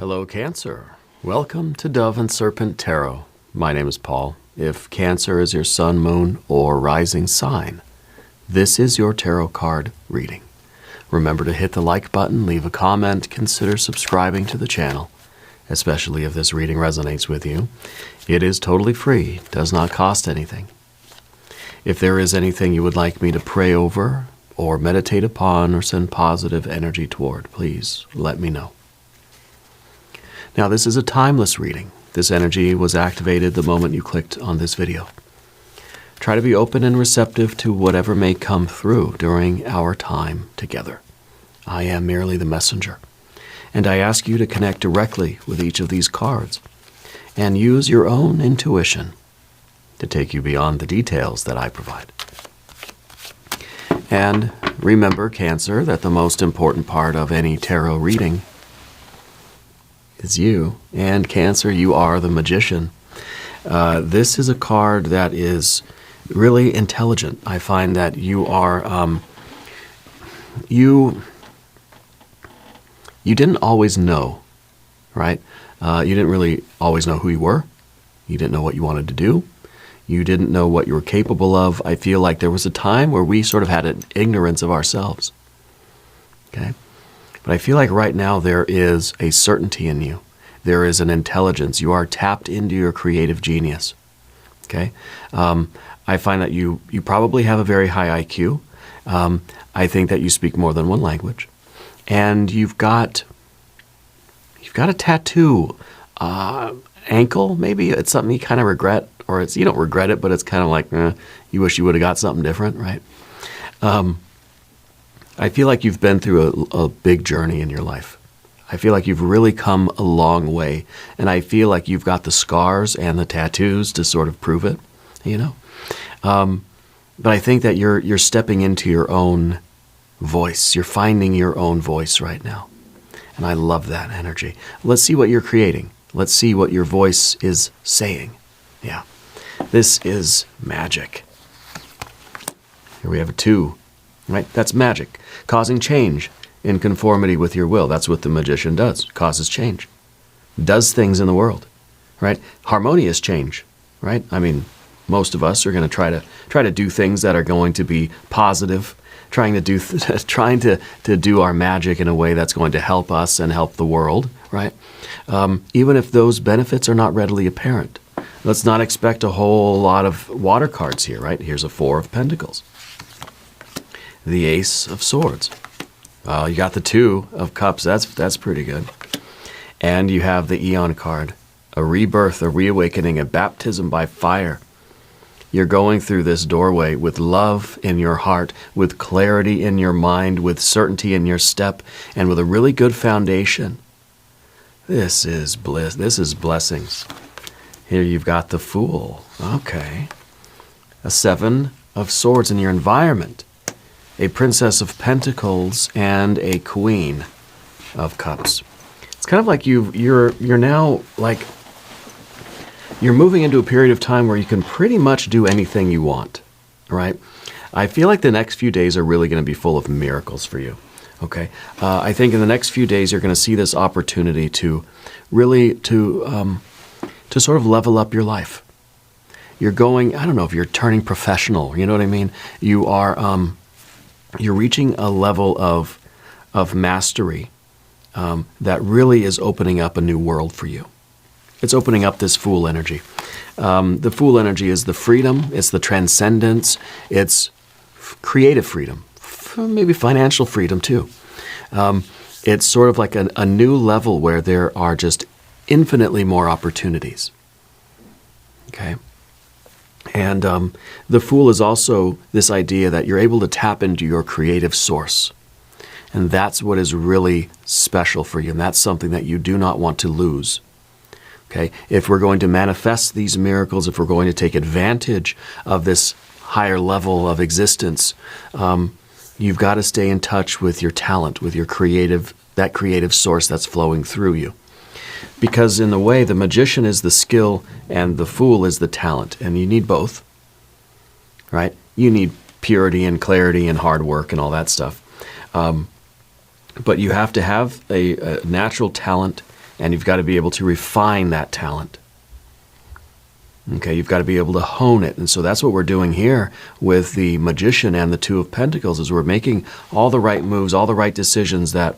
Hello, Cancer. Welcome to Dove and Serpent Tarot. My name is Paul. If Cancer is your sun, moon, or rising sign, this is your tarot card reading. Remember to hit the like button, leave a comment, consider subscribing to the channel, especially if this reading resonates with you. It is totally free, does not cost anything. If there is anything you would like me to pray over, or meditate upon, or send positive energy toward, please let me know. Now, this is a timeless reading. This energy was activated the moment you clicked on this video. Try to be open and receptive to whatever may come through during our time together. I am merely the messenger, and I ask you to connect directly with each of these cards and use your own intuition to take you beyond the details that I provide. And remember, Cancer, that the most important part of any tarot reading is you. And Cancer, you are the magician. This is a card that is really intelligent. I find that you are, you didn't always know, right? You didn't really always know who you were. You didn't know what you wanted to do. You didn't know what you were capable of. I feel like there was a time where we sort of had an ignorance of ourselves. Okay? But I feel like right now there is a certainty in you. There is an intelligence. You are tapped into your creative genius. Okay? I find that you probably have a very high IQ. I think that you speak more than one language. And you've got a tattoo. Ankle, maybe it's something you kind of regret, or you don't regret it, but it's kind of like, you wish you would have got something different, right? I feel like you've been through a big journey in your life. I feel like you've really come a long way, and I feel like you've got the scars and the tattoos to sort of prove it, you know? But I think that you're stepping into your own voice. You're finding your own voice right now, and I love that energy. Let's see what you're creating. Let's see what your voice is saying. Yeah, this is magic. Here we have a 2. Right? That's magic, causing change in conformity with your will. That's what the magician does, causes change, does things in the world, right? Harmonious change, right? I mean, most of us are going to try to do things that are going to be positive, trying to do our magic in a way that's going to help us and help the world, right? Even if those benefits are not readily apparent. Let's not expect a whole lot of water cards here, right? Here's a 4 of Pentacles. The Ace of Swords. You got the 2 of Cups. That's pretty good. And you have the Eon card. A rebirth, a reawakening, a baptism by fire. You're going through this doorway with love in your heart, with clarity in your mind, with certainty in your step, and with a really good foundation. This is bliss. This is blessings. Here you've got the Fool. Okay. A 7 of Swords in your environment. A Princess of Pentacles and a Queen of Cups. It's kind of like you're now like you're moving into a period of time where you can pretty much do anything you want, right? I feel like the next few days are really going to be full of miracles for you. Okay, I think in the next few days you're going to see this opportunity to really to sort of level up your life. You're going. I don't know if you're turning professional. You know what I mean? You are. You're reaching a level of mastery that really is opening up a new world for you. It's opening up this Fool energy. The Fool energy is the freedom, it's the transcendence, it's creative freedom, maybe financial freedom too. It's sort of like a new level where there are just infinitely more opportunities. Okay? And the Fool is also this idea that you're able to tap into your creative source. And that's what is really special for you. And that's something that you do not want to lose. Okay? If we're going to manifest these miracles, if we're going to take advantage of this higher level of existence, you've got to stay in touch with your talent, with your that creative source that's flowing through you. Because in a way, the magician is the skill and the Fool is the talent. And you need both, right? You need purity and clarity and hard work and all that stuff. But you have to have a natural talent And you've got to be able to refine that talent. Okay, you've got to be able to hone it. And so that's what we're doing here with the Magician and the Two of Pentacles, is we're making all the right moves, all the right decisions, that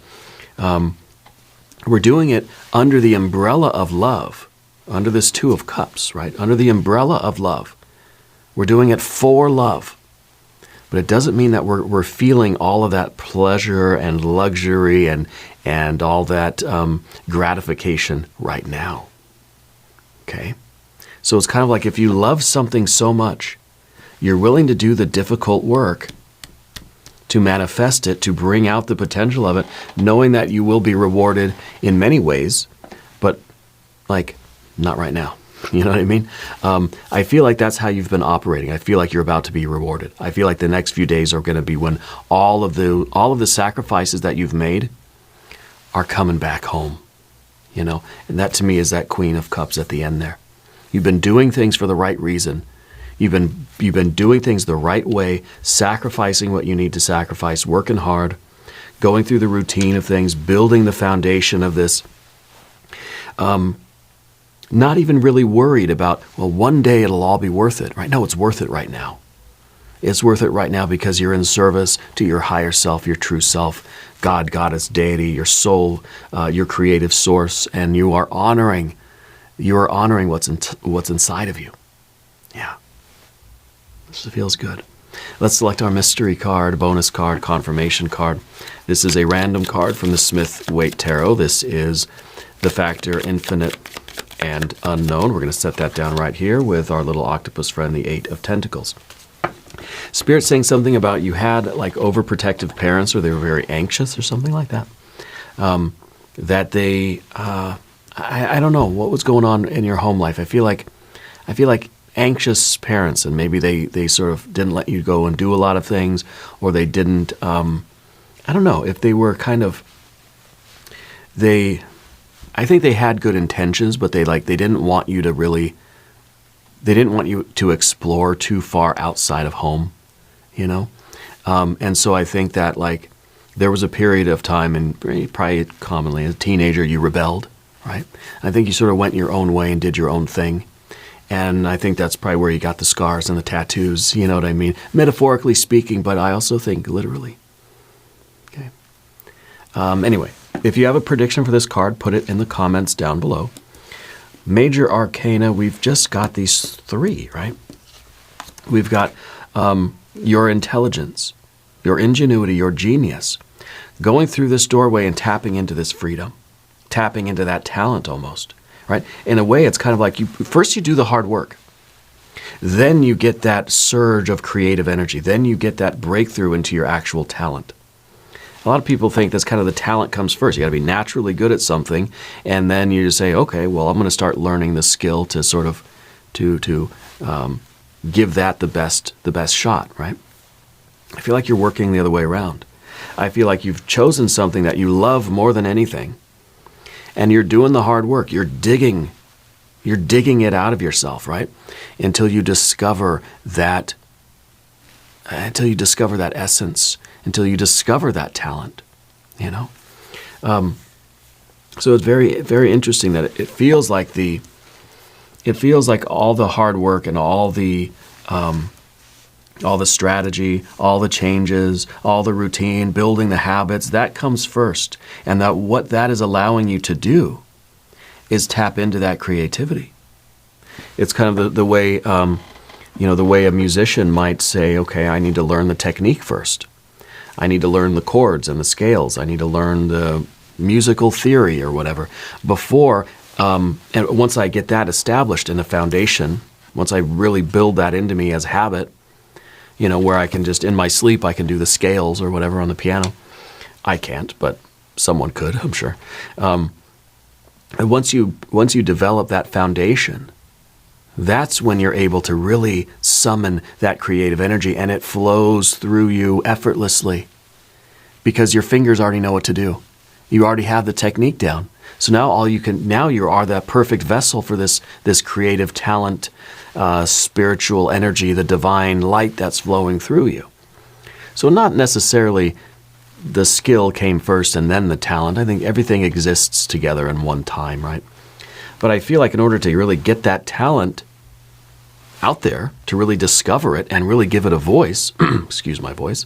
we're doing it under the umbrella of love, under this Two of Cups, right? Under the umbrella of love. We're doing it for love. But it doesn't mean that we're feeling all of that pleasure and luxury and all that gratification right now. Okay? So it's kind of like, if you love something so much, you're willing to do the difficult work to manifest it, to bring out the potential of it, knowing that you will be rewarded in many ways, but like, not right now. You know what I mean? I feel like that's how you've been operating. I feel like you're about to be rewarded. I feel like the next few days are going to be when all of the sacrifices that you've made are coming back home. You know, and that to me is that Queen of Cups at the end there. You've been doing things for the right reason. You've been doing things the right way, sacrificing what you need to sacrifice, working hard, going through the routine of things, building the foundation of this. Not even really worried about, well, one day it'll all be worth it, right? No, it's worth it right now. It's worth it right now because you're in service to your higher self, your true self, God, Goddess, Deity, your soul, your creative source, and you are honoring what's inside of you. Yeah. This feels good. Let's select our mystery card, bonus card, confirmation card. This is a random card from the Smith-Waite Tarot. This is the factor infinite and unknown. We're going to set that down right here with our little octopus friend, the Eight of Tentacles. Spirit's saying something about you had like overprotective parents, or they were very anxious or something like that. That they, I don't know what was going on in your home life. I feel like anxious parents, and maybe they sort of didn't let you go and do a lot of things, or they didn't, I don't know, if they were kind of, I think they had good intentions, but they didn't want you to explore too far outside of home, you know? And so I think that like there was a period of time, and probably commonly as a teenager, you rebelled, right? I think you sort of went your own way and did your own thing. And I think that's probably where you got the scars and the tattoos, you know what I mean? Metaphorically speaking, but I also think literally. Okay. Anyway, if you have a prediction for this card, put it in the comments down below. Major Arcana, we've just got these three, right? We've got your intelligence, your ingenuity, your genius, going through this doorway and tapping into this freedom, tapping into that talent almost, right? In a way, it's kind of like first you do the hard work. Then you get that surge of creative energy. Then you get that breakthrough into your actual talent. A lot of people think that's kind of the talent comes first. You got to be naturally good at something, and then you just say, okay, well, I'm going to start learning the skill to sort of to give that the best shot, right? I feel like you're working the other way around. I feel like you've chosen something that you love more than anything, and you're doing the hard work. You're digging it out of yourself, right? Until you discover that essence, until you discover that talent, you know? So it's very, very interesting that it feels like all the hard work and all the strategy, all the changes, all the routine, building the habits, that comes first. And that what that is allowing you to do is tap into that creativity. It's kind of the way, the way a musician might say, okay, I need to learn the technique first. I need to learn the chords and the scales. I need to learn the musical theory or whatever before, and once I get that established in a foundation, once I really build that into me as habit, you know, where I can just, in my sleep, I can do the scales or whatever on the piano. I can't, but someone could, I'm sure. And once you develop that foundation, that's when you're able to really summon that creative energy, and it flows through you effortlessly because your fingers already know what to do. You already have the technique down. So now you are that perfect vessel for this creative talent, spiritual energy, the divine light that's flowing through you. So not necessarily the skill came first and then the talent. I think everything exists together in one time, right? But I feel like in order to really get that talent out there, to really discover it and really give it a voice, excuse my voice,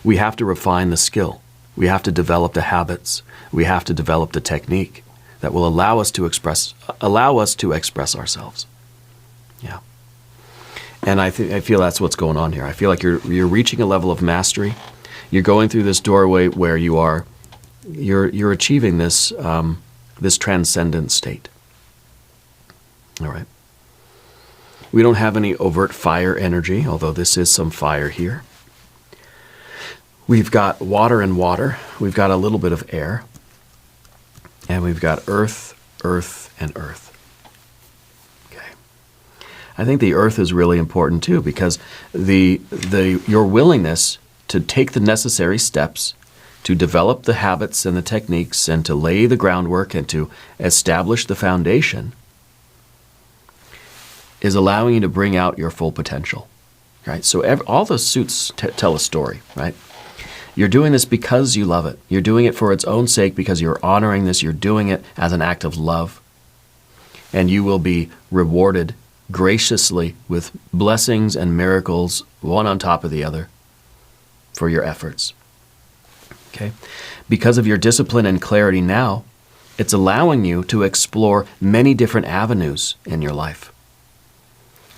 we have to refine the skill. We have to develop the habits. We have to develop the technique that will allow us to express ourselves. Yeah. And I feel that's what's going on here. I feel like you're reaching a level of mastery. You're going through this doorway where you're achieving this this transcendent state. All right. We don't have any overt fire energy, although this is some fire here. We've got water and water. We've got a little bit of air. And we've got earth, earth, and earth. Okay. I think the earth is really important too, because your willingness to take the necessary steps to develop the habits and the techniques and to lay the groundwork and to establish the foundation is allowing you to bring out your full potential, right? So all the suits tell a story, right? You're doing this because you love it. You're doing it for its own sake because you're honoring this. You're doing it as an act of love. And you will be rewarded graciously with blessings and miracles, one on top of the other, for your efforts. Okay? Because of your discipline and clarity now, it's allowing you to explore many different avenues in your life.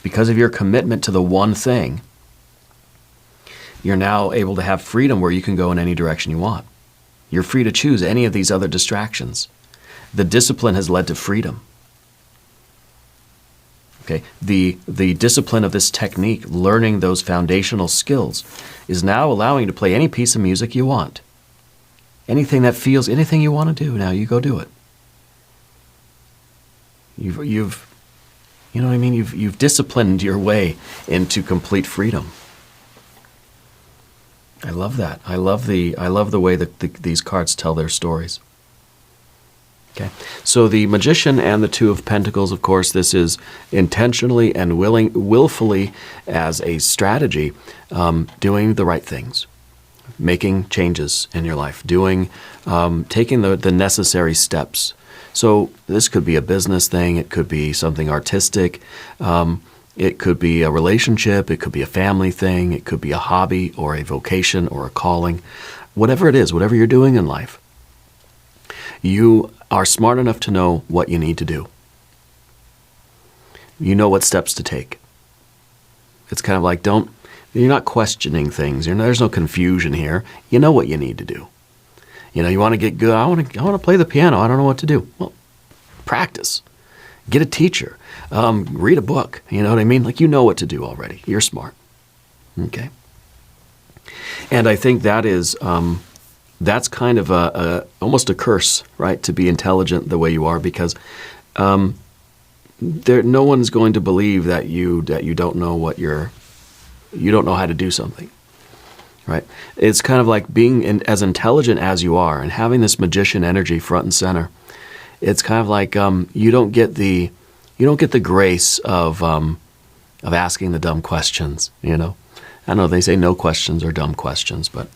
Because of your commitment to the one thing, you're now able to have freedom where you can go in any direction you want. You're free to choose any of these other distractions. The discipline has led to freedom. Okay, the discipline of this technique, learning those foundational skills, is now allowing you to play any piece of music you want. Anything that feels, anything you want to do, now you go do it. You've you know what I mean? You've disciplined your way into complete freedom. I love that. I love the way that these cards tell their stories. Okay, so the Magician and the Two of Pentacles, of course, this is intentionally and willfully as a strategy, doing the right things, making changes in your life, taking the necessary steps. So this could be a business thing, it could be something artistic, it could be a relationship, it could be a family thing, it could be a hobby or a vocation or a calling. Whatever it is, whatever you're doing in life, you are smart enough to know what you need to do. You know what steps to take. It's kind of like you're not questioning things. There's no confusion here. You know what you need to do. You want to get good. I want to play the piano. I don't know what to do. Well, practice. Get a teacher. Read a book. You know what I mean? Like, you know what to do already. You're smart. Okay. And I think that is that's kind of almost a curse, right? To be intelligent the way you are, because no one's going to believe that you don't know you don't know how to do something. Right? It's kind of like being as intelligent as you are and having this magician energy front and center. It's kind of like you don't get the grace of asking the dumb questions. I know they say no questions are dumb questions, but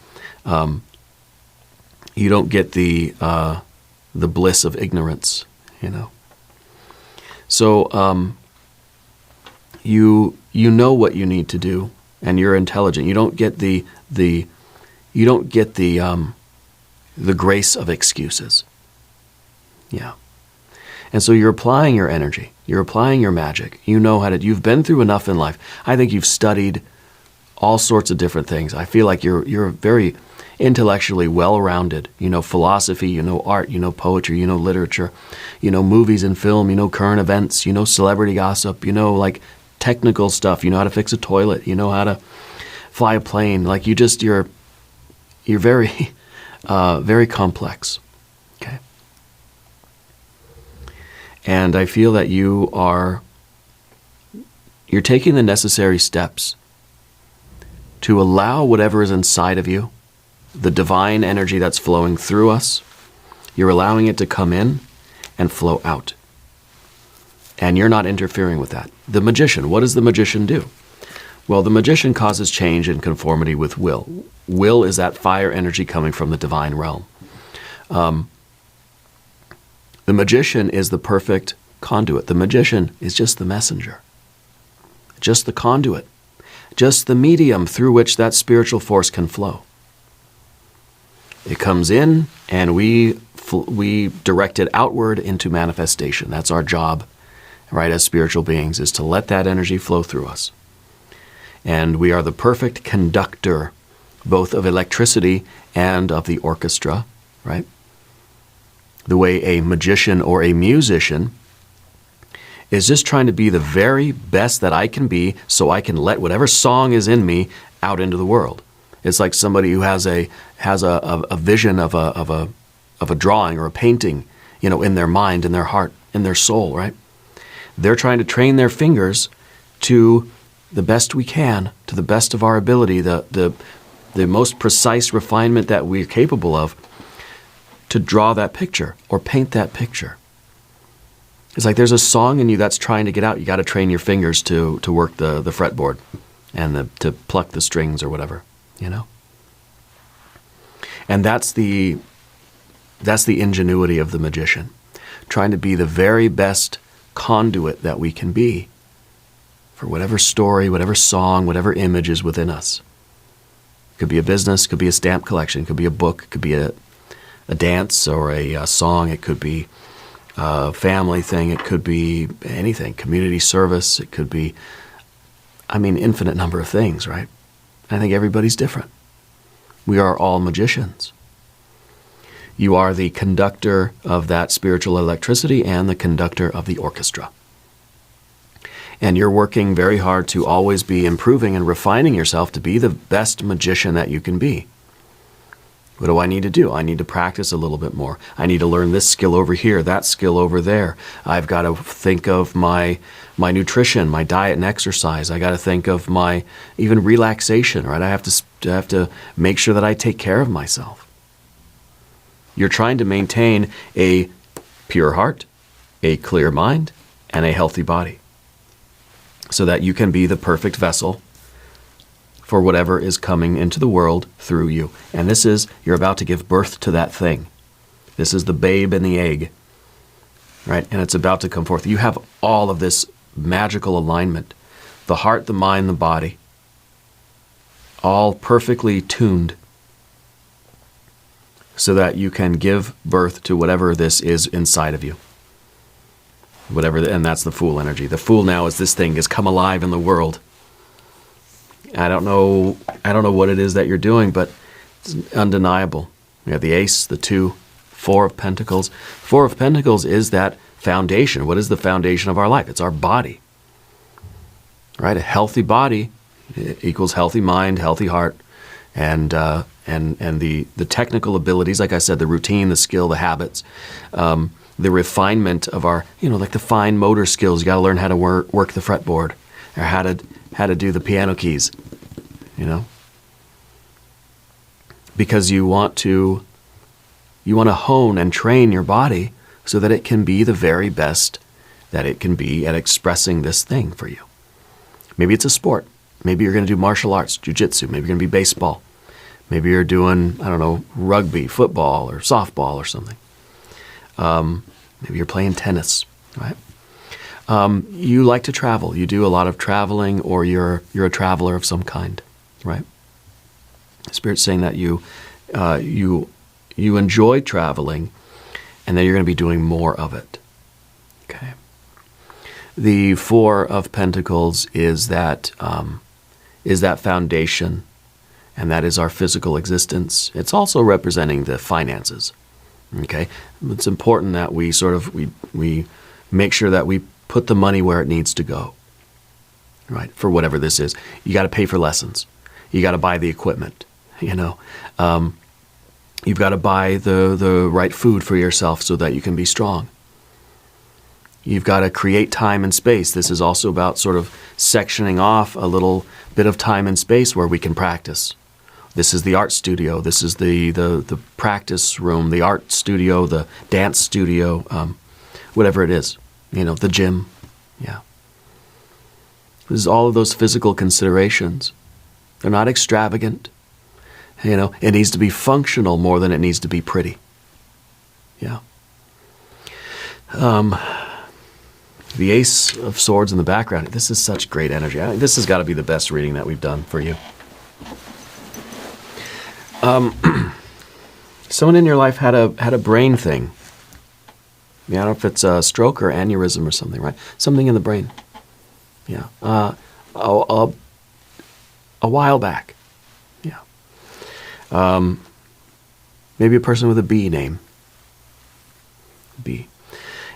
you don't get the bliss of ignorance. So you know what you need to do, and you're intelligent. You don't get the grace of excuses. Yeah. And so you're applying your energy. You're applying your magic. You know you've been through enough in life. I think you've studied all sorts of different things. I feel like you're very intellectually well-rounded. You know philosophy, you know art, you know poetry, you know literature, you know movies and film, you know current events, you know celebrity gossip, you know like technical stuff, you know how to fix a toilet, you know how to fly a plane. Like you're very, very complex. Okay. And I feel that you're taking the necessary steps to allow whatever is inside of you, the divine energy that's flowing through us, you're allowing it to come in and flow out. And you're not interfering with that. The magician, what does the magician do? Well, the magician causes change in conformity with will. Will is that fire energy coming from the divine realm. The magician is the perfect conduit. The magician is just the messenger, just the conduit, just the medium through which that spiritual force can flow. It comes in, and we direct it outward into manifestation. That's our job, right, as spiritual beings, is to let that energy flow through us. And we are the perfect conductor, both of electricity and of the orchestra, right? The way a magician or a musician is just trying to be the very best that I can be so I can let whatever song is in me out into the world. It's like somebody who has a vision of a drawing or a painting, in their mind, in their heart, in their soul, right? They're trying to train their fingers to the best we can, to the best of our ability, the most precise refinement that we're capable of, to draw that picture or paint that picture. It's like there's a song in you that's trying to get out. You got to train your fingers to work the fretboard and to pluck the strings or whatever, And that's the ingenuity of the magician, trying to be the very best conduit that we can be for whatever story, whatever song, whatever image is within us. It could be a business, could be a stamp collection, could be a book, could be a dance or a song, it could be a family thing, it could be anything, community service, it could be, infinite number of things, right? I think everybody's different. We are all magicians. You are the conductor of that spiritual electricity and the conductor of the orchestra. And you're working very hard to always be improving and refining yourself to be the best magician that you can be. What do I need to do? I need to practice a little bit more. I need to learn this skill over here, that skill over there. I've got to think of my nutrition, my diet and exercise. I got to think of my even relaxation, right? I have to make sure that I take care of myself. You're trying to maintain a pure heart, a clear mind, and a healthy body so that you can be the perfect vessel for whatever is coming into the world through you. And you're about to give birth to that thing. This is the babe in the egg, right? And it's about to come forth. You have all of this magical alignment, the heart, the mind, the body, all perfectly tuned so that you can give birth to whatever this is inside of you. And that's the Fool energy. The Fool now is this thing has come alive in the world. I don't know what it is that you're doing, but it's undeniable. We have the Ace, the 2, 4 of Pentacles. 4 of Pentacles is that foundation. What is the foundation of our life? It's our body, right? A healthy body equals healthy mind, healthy heart, and the technical abilities, like I said, the routine, the skill, the habits, the refinement of our, like the fine motor skills. You got to learn how to work the fretboard, or how to do the piano keys, because you want to hone and train your body so that it can be the very best that it can be at expressing this thing for you. Maybe it's a sport. Maybe you're going to do martial arts, jiu-jitsu. Maybe you're going to be baseball. Maybe you're doing, rugby, football, or softball or something. Maybe you're playing tennis, right? You like to travel. You do a lot of traveling, or you're a traveler of some kind, right? Spirit's saying that you enjoy traveling, and that you're going to be doing more of it. Okay. The 4 of Pentacles is that foundation, and that is our physical existence. It's also representing the finances. Okay, it's important that we we make sure that we put the money where it needs to go, right? For whatever this is, you got to pay for lessons. You got to buy the equipment. You've got to buy the right food for yourself so that you can be strong. You've got to create time and space. This is also about sort of sectioning off a little bit of time and space where we can practice. This is the art studio. This is the practice room, the art studio, the dance studio, whatever it is. The gym. Yeah. This is all of those physical considerations. They're not extravagant. It needs to be functional more than it needs to be pretty. Yeah. The Ace of Swords in the background. This is such great energy. This has got to be the best reading that we've done for you. Someone in your life had a brain thing. I don't know if it's a stroke or aneurysm or something, right? Something in the brain. Yeah. A while back. Yeah. Maybe a person with a B name. B.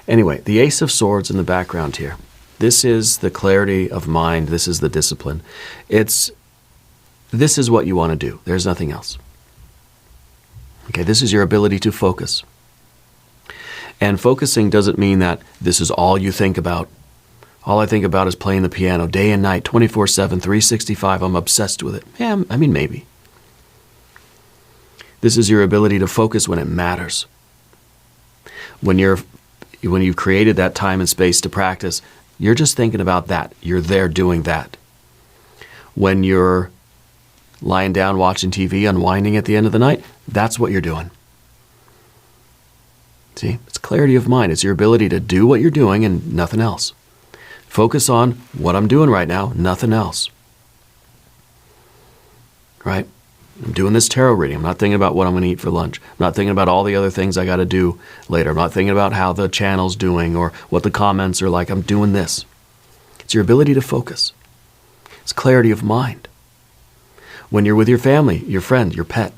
Anyway, the Ace of Swords in the background here. This is the clarity of mind. This is the discipline. This is what you want to do. There's nothing else. Okay, this is your ability to focus. And focusing doesn't mean that this is all you think about. All I think about is playing the piano day and night, 24/7, 365. I'm obsessed with it. Yeah, I mean, maybe. This is your ability to focus when it matters. When you've created that time and space to practice, you're just thinking about that. You're there doing that. When you're lying down watching TV, unwinding at the end of the night, that's what you're doing. See, it's clarity of mind. It's your ability to do what you're doing and nothing else. Focus on what I'm doing right now, nothing else. Right? I'm doing this tarot reading. I'm not thinking about what I'm going to eat for lunch. I'm not thinking about all the other things I got to do later. I'm not thinking about how the channel's doing or what the comments are like. I'm doing this. It's your ability to focus. It's clarity of mind. When you're with your family, your friend, your pet,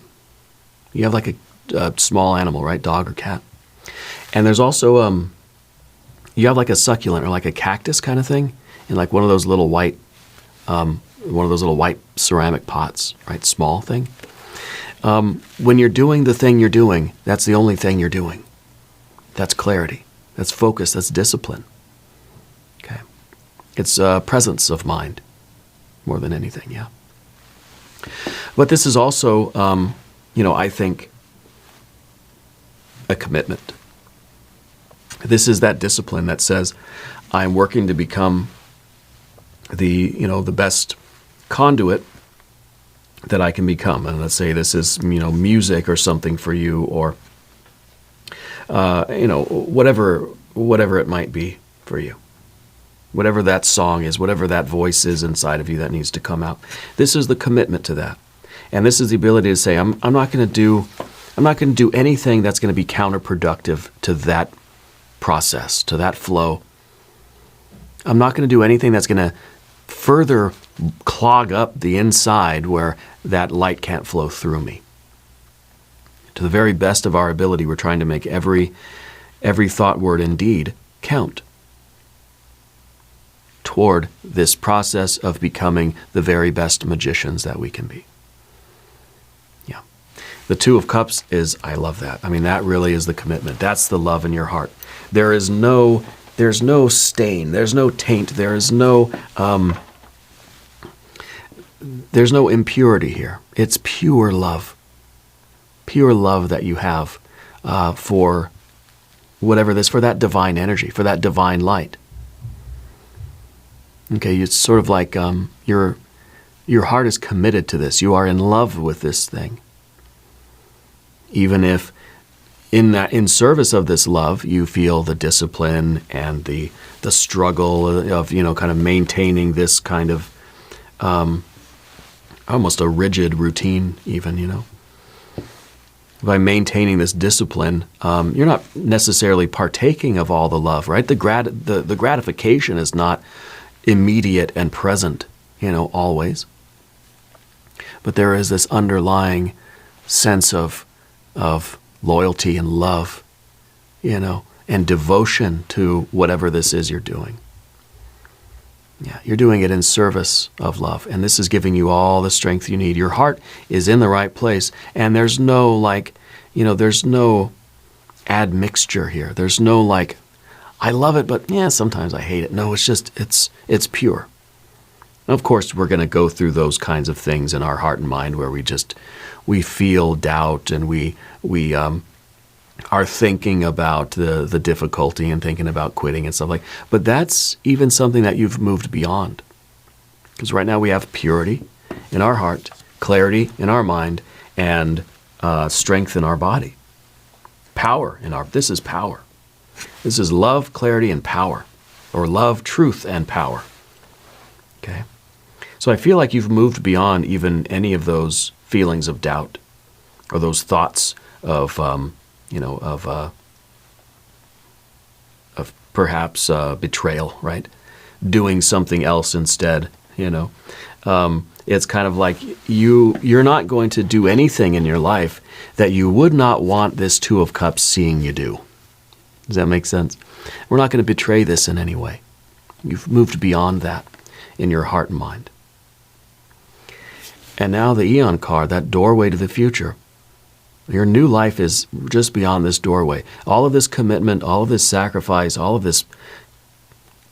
you have like a small animal, right? Dog or cat. And there's also, you have like a succulent or like a cactus kind of thing in like one of those little white ceramic pots, right? Small thing. When you're doing the thing you're doing, that's the only thing you're doing. That's clarity. That's focus. That's discipline. Okay. It's presence of mind more than anything, yeah. But this is also, I think, a commitment. This is that discipline that says, I'm working to become the best conduit that I can become. And let's say this is, music or something for you, or, whatever it might be for you. Whatever that song is, whatever that voice is inside of you that needs to come out. This is the commitment to that. And this is the ability to say, I'm not going to do anything that's going to be counterproductive to that process, to that flow. I'm not going to do anything that's going to further clog up the inside where that light can't flow through me. To the very best of our ability, we're trying to make every thought, word, and deed count toward this process of becoming the very best magicians that we can be. Yeah. The Two of Cups is, I love that. I mean, that really is the commitment. That's the love in your heart. There's no stain. There's no taint. There's no impurity here. It's pure love. Pure love that you have for for that divine energy, for that divine light. Okay, it's sort of like your heart is committed to this. You are in love with this thing. Even if in service of this love, you feel the discipline and the struggle of, kind of maintaining this kind of almost a rigid routine even, By maintaining this discipline, you're not necessarily partaking of all the love, right? The gratification is not immediate and present, always. But there is this underlying sense of loyalty and love, and devotion to whatever this is you're doing. Yeah, you're doing it in service of love, and this is giving you all the strength you need. Your heart is in the right place, and there's no there's no admixture here. There's no I love it, but sometimes I hate it. No, it's just, it's pure. And of course, we're going to go through those kinds of things in our heart and mind where we feel doubt and we are thinking about the difficulty and thinking about quitting and stuff like that. But that's even something that you've moved beyond. Because right now we have purity in our heart, clarity in our mind, and strength in our body. Power in our, this is power. This is love, clarity, and power. Or love, truth, and power. Okay? So I feel like you've moved beyond even any of those feelings of doubt or those thoughts of, of perhaps betrayal, right? Doing something else instead, It's kind of like you're not going to do anything in your life that you would not want this Two of Cups seeing you do. Does that make sense? We're not going to betray this in any way. You've moved beyond that in your heart and mind. And now the Aeon card, that doorway to the future. Your new life is just beyond this doorway. All of this commitment, all of this sacrifice, all of this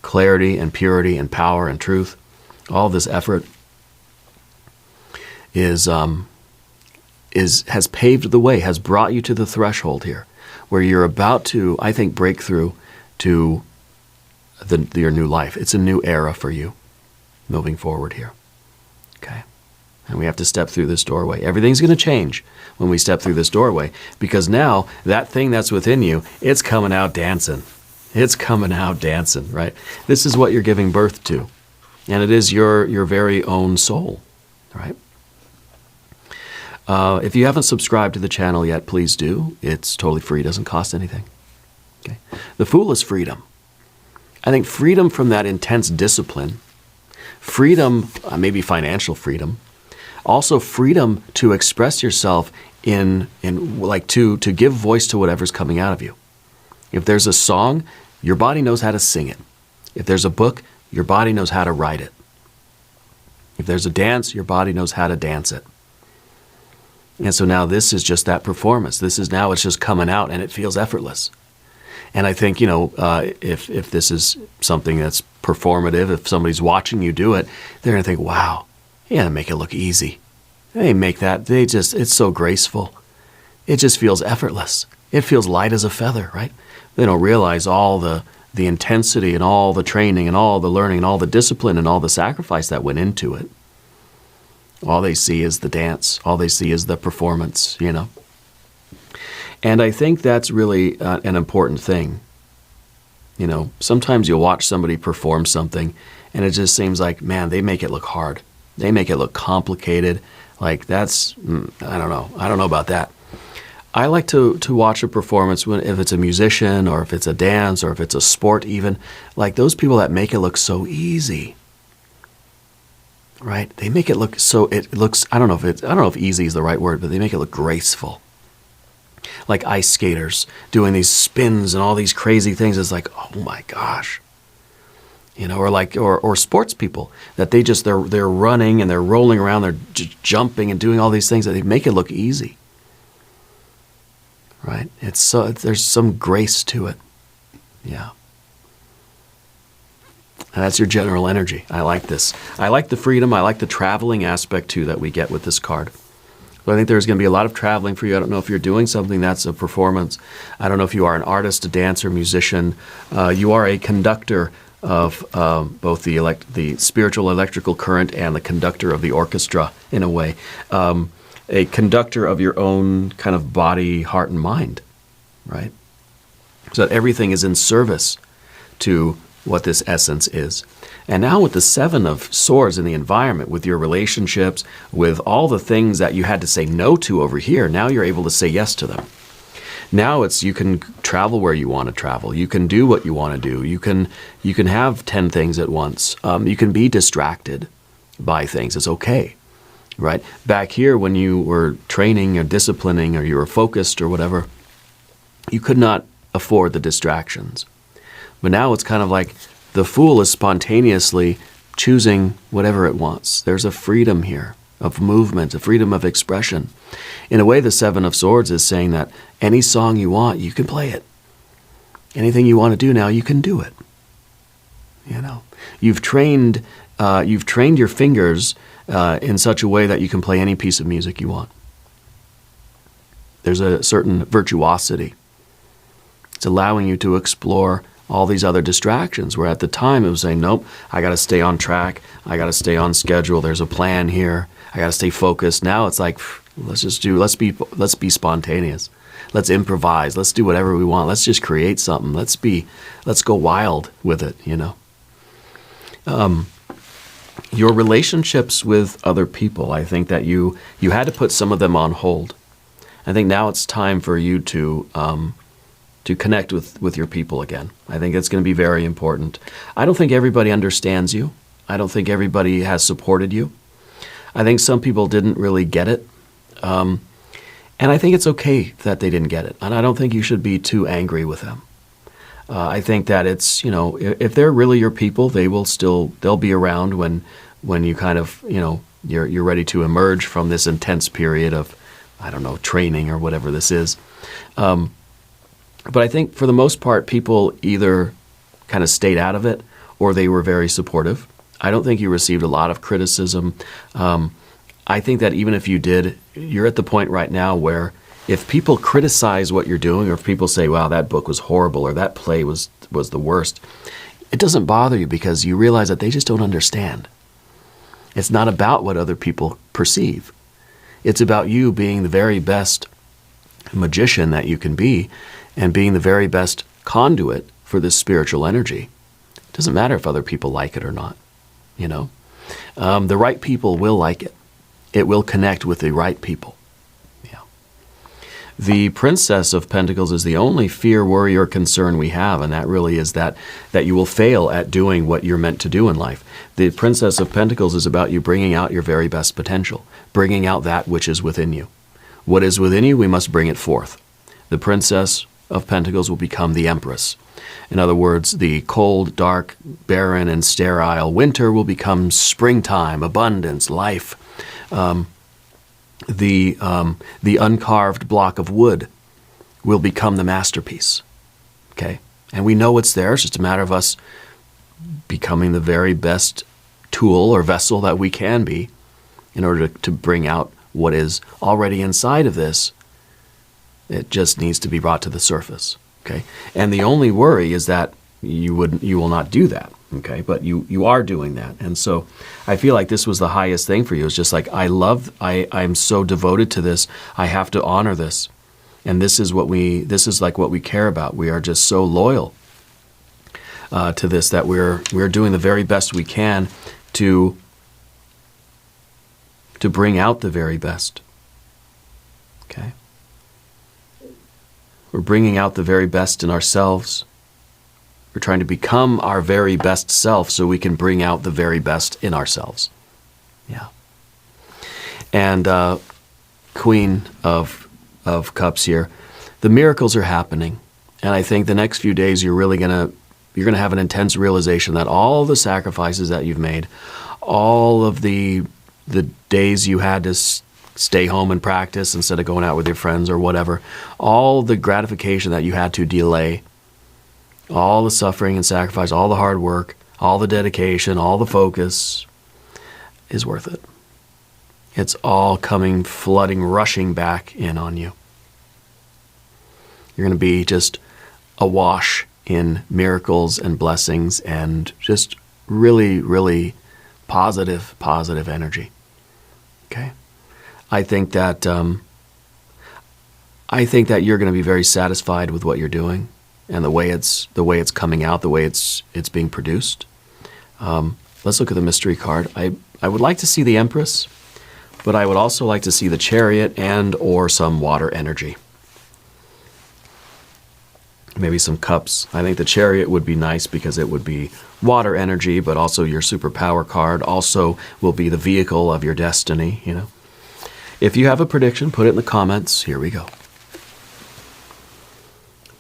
clarity and purity and power and truth, all of this effort has paved the way, has brought you to the threshold here, where you're about to, I think, break through to your new life. It's a new era for you moving forward here. Okay? And we have to step through this doorway. Everything's going to change when we step through this doorway, because now that thing that's within you, it's coming out dancing. It's coming out dancing, right? This is what you're giving birth to. And it is your very own soul, right? If you haven't subscribed to the channel yet, please do. It's totally free. It doesn't cost anything. Okay? The Fool is freedom. I think freedom from that intense discipline, freedom, maybe financial freedom, also freedom to express yourself in like to give voice to whatever's coming out of you. If there's a song, your body knows how to sing it. If there's a book, your body knows how to write it. If there's a dance, your body knows how to dance it. And so now this is just that performance. This is now, it's just coming out and it feels effortless. And I think, if this is something that's performative, if somebody's watching you do it, they're going to think, wow, you got to make it look easy. They make that, it's so graceful. It just feels effortless. It feels light as a feather, right? They don't realize all the intensity and all the training and all the learning and all the discipline and all the sacrifice that went into it. All they see is the dance. All they see is the performance, And I think that's really an important thing. Sometimes you'll watch somebody perform something and it just seems like, man, they make it look hard. They make it look complicated. Like that's, I don't know. I don't know about that. I like to watch a performance if it's a musician or if it's a dance or if it's a sport even, like those people that make it look so easy. Right? They make it look so, it looks, I don't know if easy is the right word, but they make it look graceful. Like ice skaters doing these spins and all these crazy things. It's like, oh my gosh. Or sports people that they're running and they're rolling around, they're jumping and doing all these things that they make it look easy. Right? There's some grace to it. Yeah. And that's your general energy. I like this. I like the freedom. I like the traveling aspect too that we get with this card. So I think there's going to be a lot of traveling for you. I don't know if you're doing something that's a performance. I don't know if you are an artist, a dancer, musician. You are a conductor of both the spiritual electrical current and the conductor of the orchestra in a way. A conductor of your own kind of body, heart, and mind, right? So that everything is in service to what this essence is. And now with the Seven of Swords in the environment, with your relationships, with all the things that you had to say no to over here, now you're able to say yes to them. Now you can travel where you want to travel. You can do what you want to do. You can have 10 things at once. You can be distracted by things. It's okay, right? Back here when you were training or disciplining or you were focused or whatever, you could not afford the distractions. But now it's kind of like the Fool is spontaneously choosing whatever it wants. There's a freedom here of movement, a freedom of expression. In a way, the Seven of Swords is saying that any song you want, you can play it. Anything you want to do now, you can do it. You've trained your fingers in such a way that you can play any piece of music you want. There's a certain virtuosity. It's allowing you to explore all these other distractions, where at the time it was saying, nope, I got to stay on track. I got to stay on schedule. There's a plan here. I got to stay focused. Now it's like, let's be spontaneous. Let's improvise. Let's do whatever we want. Let's just create something. Let's go wild with it, Your relationships with other people, I think that you had to put some of them on hold. I think now it's time for you to connect with your people again. I think it's going to be very important. I don't think everybody understands you. I don't think everybody has supported you. I think some people didn't really get it. And I think it's okay that they didn't get it. And I don't think you should be too angry with them. I think that it's, if they're really your people, they'll be around when you kind of, you're ready to emerge from this intense period of, I don't know, training or whatever this is. But I think for the most part, people either kind of stayed out of it or they were very supportive. I don't think you received a lot of criticism. I think that even if you did, you're at the point right now where if people criticize what you're doing, or if people say, wow, that book was horrible, or that play was the worst, it doesn't bother you because you realize that they just don't understand. It's not about what other people perceive. It's about you being the very best magician that you can be and being the very best conduit for this spiritual energy. It doesn't matter if other people like it or not, The right people will like it. It will connect with the right people. Yeah. The Princess of Pentacles is the only fear, worry, or concern we have, and that really is that you will fail at doing what you're meant to do in life. The Princess of Pentacles is about you bringing out your very best potential, bringing out that which is within you. What is within you, we must bring it forth. The Princess of Pentacles will become the Empress. In other words, the cold, dark, barren, and sterile winter will become springtime, abundance, life. The uncarved block of wood will become the masterpiece. Okay? And we know it's there. It's just a matter of us becoming the very best tool or vessel that we can be in order to bring out what is already inside of this. It just needs to be brought to the surface. Okay? And the only worry is that you will not do that. Okay, but you are doing that. And so I feel like this was the highest thing for you. It's just like, I'm so devoted to this. I have to honor this. And this is like what we care about. We are just so loyal to this that we're doing the very best we can to bring out the very best. Okay? We're bringing out the very best in ourselves. We're trying to become our very best self so we can bring out the very best in ourselves. Yeah. And Queen of Cups here, the miracles are happening. And I think the next few days you're really gonna have an intense realization that all the sacrifices that you've made, all of the days you had to stay home and practice instead of going out with your friends or whatever, all the gratification that you had to delay, all the suffering and sacrifice, all the hard work, all the dedication, all the focus is worth it. It's all coming, flooding, rushing back in on you. You're going to be just awash in miracles and blessings and just really, really positive energy. Okay? I think that you're going to be very satisfied with what you're doing. And the way it's coming out, the way it's being produced. Let's look at the mystery card. I would like to see the Empress, but I would also like to see the Chariot and or some water energy. Maybe some cups. I think the Chariot would be nice because it would be water energy, but also your superpower card also will be the vehicle of your destiny, If you have a prediction, put it in the comments. Here we go.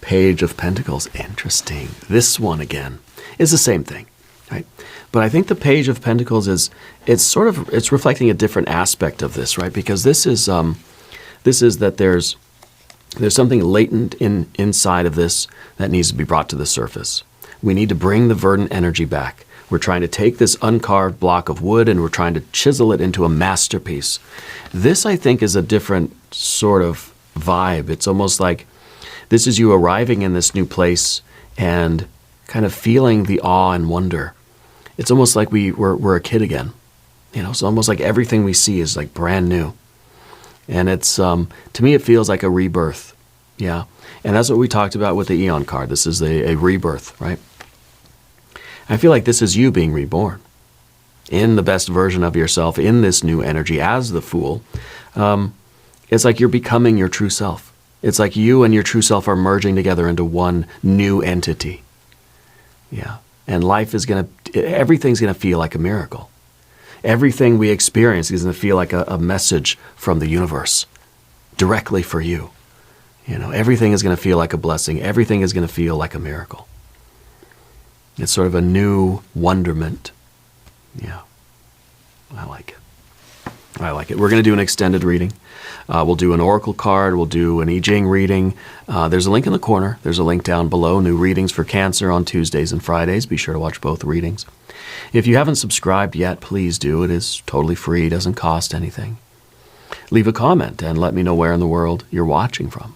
Page of Pentacles. Interesting. This one again is the same thing, right? But I think the Page of Pentacles it's reflecting a different aspect of this, right? Because this is that there's something latent inside of this that needs to be brought to the surface. We need to bring the verdant energy back. We're trying to take this uncarved block of wood and we're trying to chisel it into a masterpiece. This, I think, is a different sort of vibe. It's almost like this is you arriving in this new place and kind of feeling the awe and wonder. It's almost like we're a kid again. It's almost like everything we see is like brand new. And it's, to me, it feels like a rebirth. Yeah. And that's what we talked about with the Eon card. This is a rebirth, right? I feel like this is you being reborn in the best version of yourself, in this new energy as the Fool. It's like you're becoming your true self. It's like you and your true self are merging together into one new entity. Yeah. And life is everything's going to feel like a miracle. Everything we experience is going to feel like a message from the universe directly for you. Everything is going to feel like a blessing. Everything is going to feel like a miracle. It's sort of a new wonderment. Yeah. I like it. We're going to do an extended reading. We'll do an oracle card. We'll do an I Ching reading. There's a link in the corner. There's a link down below. New readings for Cancer on Tuesdays and Fridays. Be sure to watch both readings. If you haven't subscribed yet, please do. It is totally free. It doesn't cost anything. Leave a comment and let me know where in the world you're watching from.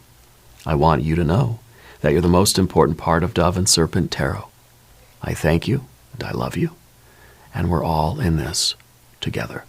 I want you to know that you're the most important part of Dove and Serpent Tarot. I thank you and I love you. And we're all in this together.